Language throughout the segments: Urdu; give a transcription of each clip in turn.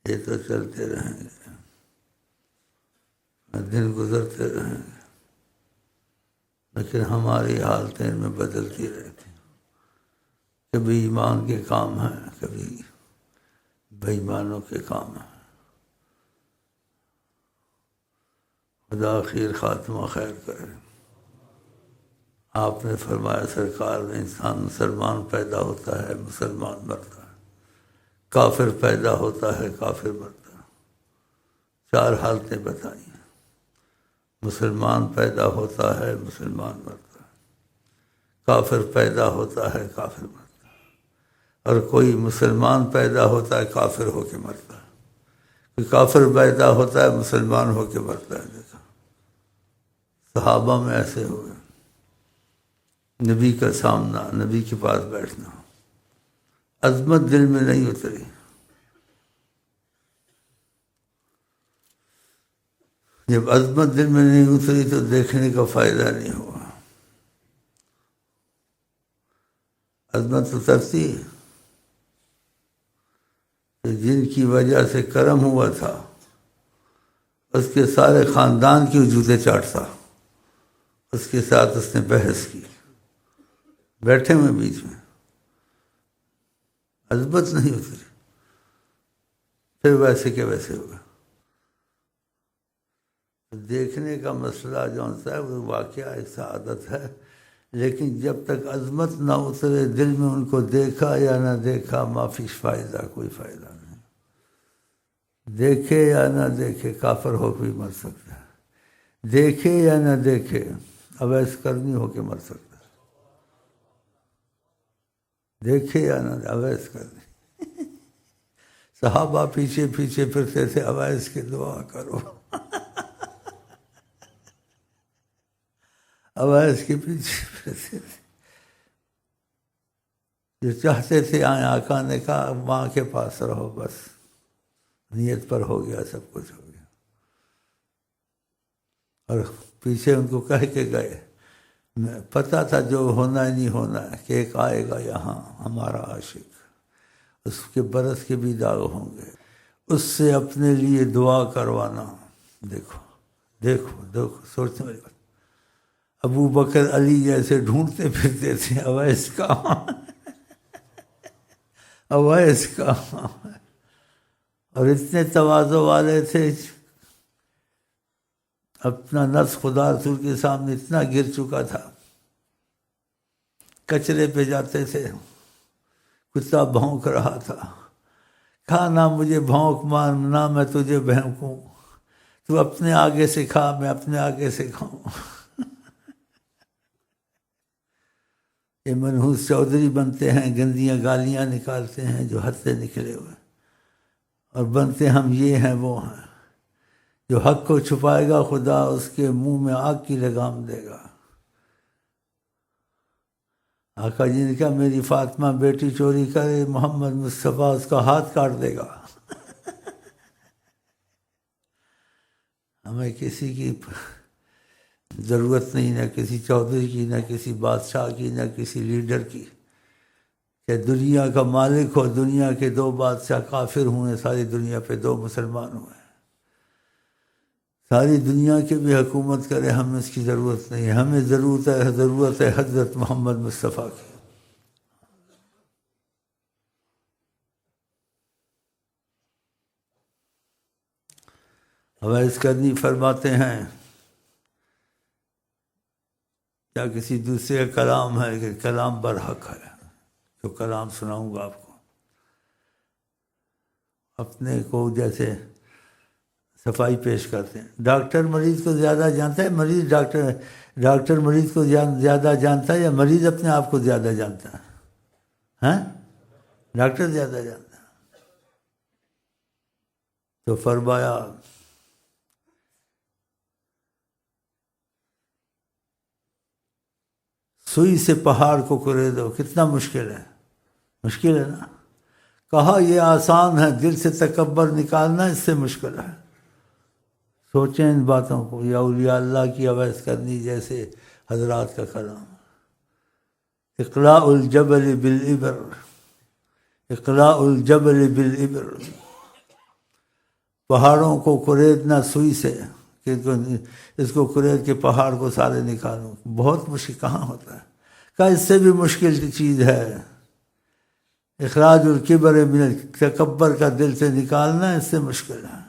یہ تو چلتے رہیں گے، دن گزرتے رہیں گے، لیکن ہماری حالتیں ان میں بدلتی رہتی ہیں۔ کبھی ایمان کے کام ہیں، کبھی بے ایمانوں کے کام ہیں۔ خدا خیر خاتمہ خیر کرے۔ آپ نے فرمایا سرکار نے، انسان مسلمان پیدا ہوتا ہے، مسلمان مرتا ہے، کافر پیدا ہوتا ہے، کافر مرتا ہے۔ 4 حالتیں بتائیں۔ مسلمان پیدا ہوتا ہے، مسلمان مرتا ہے، کافر پیدا ہوتا ہے، کافر مرتا ہے، اور کوئی مسلمان پیدا ہوتا ہے کافر ہو کے مرتا ہے، کوئی کافر پیدا ہوتا ہے مسلمان ہو کے مرتا ہے۔ دیکھا صحابہ میں ایسے ہوئے، نبی کا سامنا، نبی کے پاس بیٹھنا، عظمت دل میں نہیں اتری۔ جب عظمت دل میں نہیں اتری تو دیکھنے کا فائدہ نہیں ہوا۔ عظمت اترتی کہ جن کی وجہ سے کرم ہوا تھا اس کے سارے خاندان کی جوتے چاٹتا، اس کے ساتھ اس نے بحث کی، بیٹھے ہوئے بیچ میں، عظمت نہیں اتری، پھر ویسے کے ویسے ہوگا۔ دیکھنے کا مسئلہ جو ہوتا ہے وہ واقعہ ایک سعادت ہے، لیکن جب تک عظمت نہ اترے دل میں، ان کو دیکھا یا نہ دیکھا ما فیش فائدہ، کوئی فائدہ نہیں۔ دیکھے یا نہ دیکھے کافر ہو کے مر سکتا ہے، دیکھے یا نہ دیکھے اویس کرنی ہو کے مر سکتا ہے، دیکھے یا نہ اویس کرنی۔ صحابہ پیچھے پیچھے پھرتے تھے، اویس کی دعا کرو، اویس کے پیچھے پھرتے تھے، جو چاہتے تھے آقا نے کہا ماں کے پاس رہو، بس نیت پر ہو گیا، سب کچھ ہو گیا۔ اور پیچھے ان کو کہہ کے گئے، پتہ تھا جو ہونا ہی نہیں ہونا ہے، کہ ایک آئے گا یہاں ہمارا عاشق، اس کے برس کے بھی داغ ہوں گے، اس سے اپنے لیے دعا کروانا۔ دیکھو دیکھو دیکھو، سوچنے والی بات۔ ابو بکر علی جیسے ڈھونڈتے پھرتے تھے، اویس کہاں، اویس کہاں، اور اتنے تواضع والے تھے، اپنا نفس خدا رسول کے سامنے اتنا گر چکا تھا، کچرے پہ جاتے تھے، کتا بھونک رہا تھا، کھا نہ مجھے بھونک مار، نہ میں تجھے بھونکوں، تو اپنے آگے سے کھا، میں اپنے آگے سے کھاؤں۔ یہ منحوس چودھری بنتے ہیں، گندیاں گالیاں نکالتے ہیں جو حد سے نکلے ہوئے، اور بنتے ہم یہ ہیں وہ ہیں۔ جو حق کو چھپائے گا خدا اس کے منہ میں آگ کی لگام دے گا۔ آقا جی نے کہا میری فاطمہ بیٹی چوری کرے، محمد مصطفیٰ اس کا ہاتھ کاٹ دے گا۔ ہمیں کسی کی ضرورت نہیں، نہ کسی چودھری کی، نہ کسی بادشاہ کی، نہ کسی لیڈر کی، کہ دنیا کا مالک ہو، دنیا کے 2 بادشاہ کافر ہوئے، ساری دنیا پہ 2 مسلمان ہوئے، ساری دنیا کی بھی حکومت کرے، ہمیں اس کی ضرورت نہیں ہے۔ ہمیں ضرورت ہے حضرت محمد مصطفیٰ کی۔ اویس کرنی فرماتے ہیں، کیا کسی دوسرے کا کلام ہے کہ کلام برحق ہے، جو کلام سناؤں گا آپ کو، اپنے کو جیسے صفائی پیش کرتے ہیں۔ ڈاکٹر مریض کو زیادہ جانتا ہے، ڈاکٹر مریض کو زیادہ جانتا ہے، یا مریض اپنے آپ کو زیادہ جانتا ہے؟ ہاں، ڈاکٹر زیادہ جانتا ہے۔ تو فرمایا سوئی سے پہاڑ کو کرے دو، کتنا مشکل ہے، مشکل ہے نا؟ کہا یہ آسان ہے، دل سے تکبر نکالنا اس سے مشکل ہے۔ سوچیں ان باتوں کو، یا اولیاء اللہ کی اویس کرنی جیسے حضرات کا کلام، اقلاع الجبل بالعبر، اقلاع الجبل بالابر، پہاڑوں کو کریدنا سوئی سے، کہ اس کو کرید کے پہاڑ کو سارے نکالوں، بہت مشکل کہاں ہوتا ہے، کہا اس سے بھی مشکل چیز ہے اخراج الکبر من، تکبر کا دل سے نکالنا اس سے مشکل ہے۔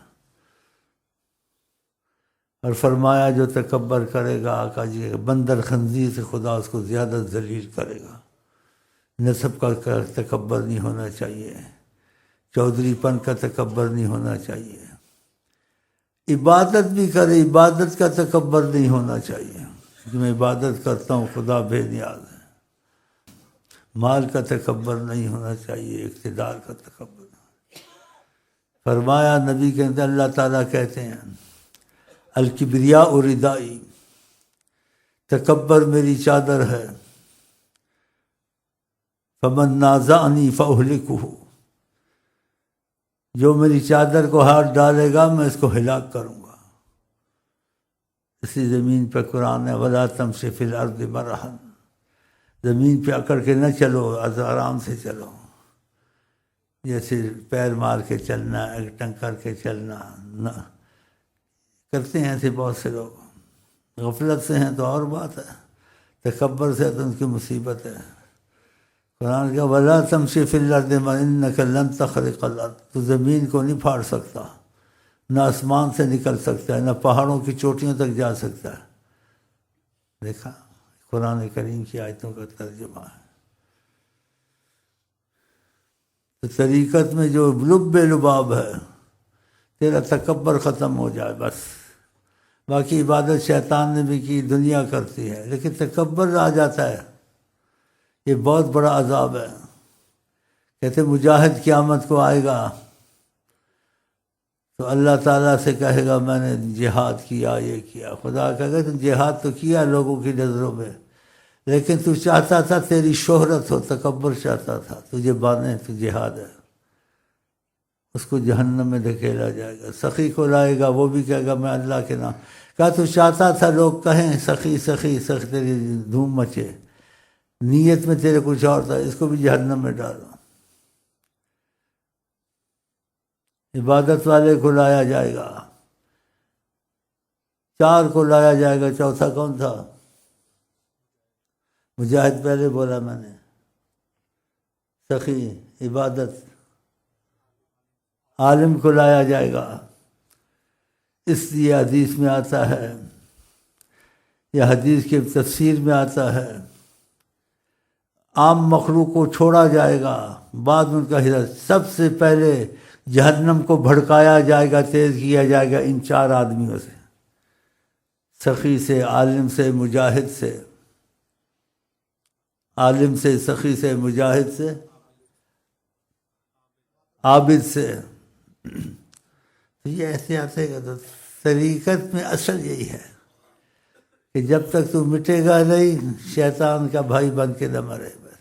اور فرمایا جو تکبر کرے گا، آقا جی بندر خنزیر سے خدا اس کو زیادہ ذلیل کرے گا۔ نسب کا تکبر نہیں ہونا چاہیے، چودھری پن کا تکبر نہیں ہونا چاہیے، عبادت بھی کرے عبادت کا تکبر نہیں ہونا چاہیے کہ میں عبادت کرتا ہوں خدا بے نیاز ہے۔ مال کا تکبر نہیں ہونا چاہیے، اقتدار کا تکبر۔ فرمایا نبی کے اندر اللہ تعالیٰ کہتے ہیں الکبریاء ردائی، تکبر میری چادر ہے، فمن نازعنی فاہلکہ، جو میری چادر کو ہاتھ ڈالے گا میں اس کو ہلاک کروں گا۔ اسی زمین پہ قرآن ہے وَلَا تَمْشِ فِي الْأَرْضِ مَرَحًا، زمین پہ اکڑ کے نہ چلو، آرام سے چلو، جیسے پیر مار کے چلنا، ایک ٹنگ کر کے چلنا نہ کرتے ہیں ایسے بہت سے لوگ۔ غفلت سے ہیں تو اور بات ہے، تکبر سے تو ان کی مصیبت ہے۔ قرآن کا وَلَا تَمْشِ فِي الْأَرْضِ إِنَّكَ لَن تَخْرِقَ الْأَرْضَ، تو زمین کو نہیں پھاڑ سکتا، نہ آسمان سے نکل سکتا ہے، نہ پہاڑوں کی چوٹیوں تک جا سکتا ہے۔ دیکھا قرآن کریم کی آیتوں کا ترجمہ ہے۔ تو طریقت میں جو لب لباب ہے، تیرا تکبر ختم ہو جائے بس۔ باقی عبادت شیطان نے بھی کی، دنیا کرتی ہے، لیکن تکبر آ جاتا ہے، یہ بہت بڑا عذاب ہے۔ کہتے مجاہد قیامت کو آئے گا تو اللہ تعالیٰ سے کہے گا میں نے جہاد کیا، یہ کیا۔ خدا کہے گا تم جہاد تو کیا لوگوں کی نظروں میں، لیکن تو چاہتا تھا تیری شہرت ہو، تکبر چاہتا تھا، تجھے بانے تو جہاد ہے۔ اس کو جہنم میں دھکیلا جائے گا۔ سخی کو لائے گا، وہ بھی کہے گا میں اللہ کے نام، کہا تو چاہتا تھا لوگ کہیں سخی سخی سخی، تیری دھوم مچے، نیت میں تیرے کچھ اور تھا، اس کو بھی جہنم میں ڈالو۔ عبادت والے کو لایا جائے گا، چار کو لایا جائے گا، چوتھا کون تھا؟ مجاہد پہلے بولا میں نے، سخی، عبادت، عالم کو لایا جائے گا۔ اس لیے حدیث میں آتا ہے، یا حدیث کے تفسیر میں آتا ہے، عام مخلوق کو چھوڑا جائے گا، بعد میں ان کا حصہ، سب سے پہلے جہنم کو بھڑکایا جائے گا، تیز کیا جائے گا ان چار آدمیوں سے، سخی سے، عالم سے، مجاہد سے، عالم سے، سخی سے، مجاہد سے، عابد سے۔ تو یہ احتیاط ہے کہ طریقت میں اصل یہی ہے کہ جب تک تو مٹے گا نہیں، شیطان کا بھائی بن کے نہ مرے۔ بس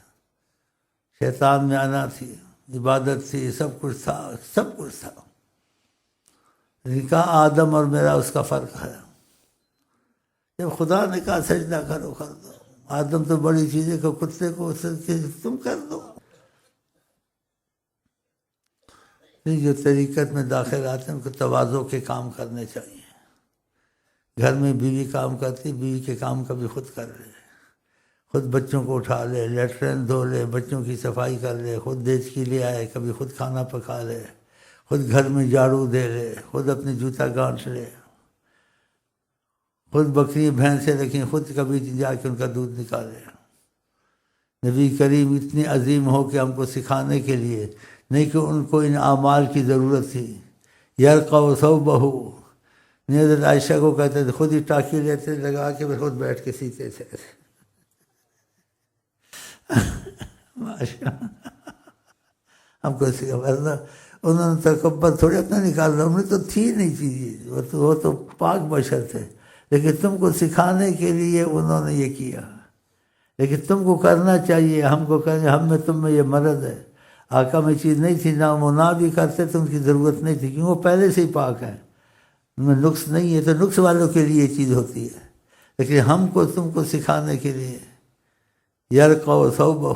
شیطان میں آنا تھی، عبادت تھی، سب کچھ تھا، سب کچھ تھا، لیکن کہا آدم اور میرا اس کا فرق ہے۔ جب خدا نے کہا سجدہ کرو، کر دو۔ آدم تو بڑی چیزیں کو، کتے کو تم کر دو۔ جو طریقت میں داخل آتے ہیں ان کو تواضع کے کام کرنے چاہیے۔ گھر میں بیوی کام کرتی، بیوی کے کام کبھی خود کر لے، خود بچوں کو اٹھا لے، لیٹرین دھو لے، بچوں کی صفائی کر لے، خود دیچکی لے آئے، کبھی خود کھانا پکا لے، خود گھر میں جھاڑو دے لے، خود اپنے جوتا گانٹھ لے، خود بکری بھینسیں رکھیں، خود کبھی جا کے ان کا دودھ نکالے۔ نبی کریم اتنے عظیم ہو کہ ہم کو سکھانے کے لیے نہیں کہ ان کو ان اعمال کی ضرورت تھی۔ یرقع ثوبہ، حضرت عائشہ کو کہتے تھے خود ہی ٹاکی لیتے لگا کے پھر خود بیٹھ کے سیتے تھے۔ ماشاء ہم کو ورنہ انہوں نے تکبر تھوڑی اپنا نکالنا، انہیں تو تھی نہیں چیز، وہ تو پاک بشر تھے، لیکن تم کو سکھانے کے لیے انہوں نے یہ کیا۔ لیکن تم کو کرنا چاہیے، ہم کو کریں، ہم میں تم میں یہ مرض ہے۔ آقا میں چیز نہیں تھی، نہ وہ نہ بھی کرتے تو ان کی ضرورت نہیں تھی، کیونکہ وہ پہلے سے ہی پاک ہیں، ان میں نقص نہیں ہے، تو نقص والوں کے لیے یہ چیز ہوتی ہے۔ لیکن ہم کو تم کو سکھانے کے لیے یرقع ثوبہ،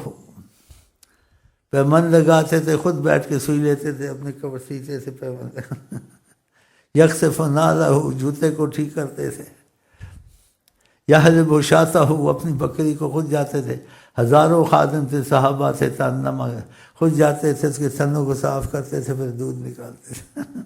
پیمند لگاتے تھے، خود بیٹھ کے سوئی لیتے تھے، اپنے کپڑے سیتے تھے پیمند یکسف نازہ جوتے کو ٹھیک کرتے تھے، یحلب شاتہ وہ اپنی بکری کو خود جاتے تھے، ہزاروں خادم تھے، صحابہ تھے، تنما خود جاتے تھے، اس کے تھنوں کو صاف کرتے تھے، پھر دودھ نکالتے تھے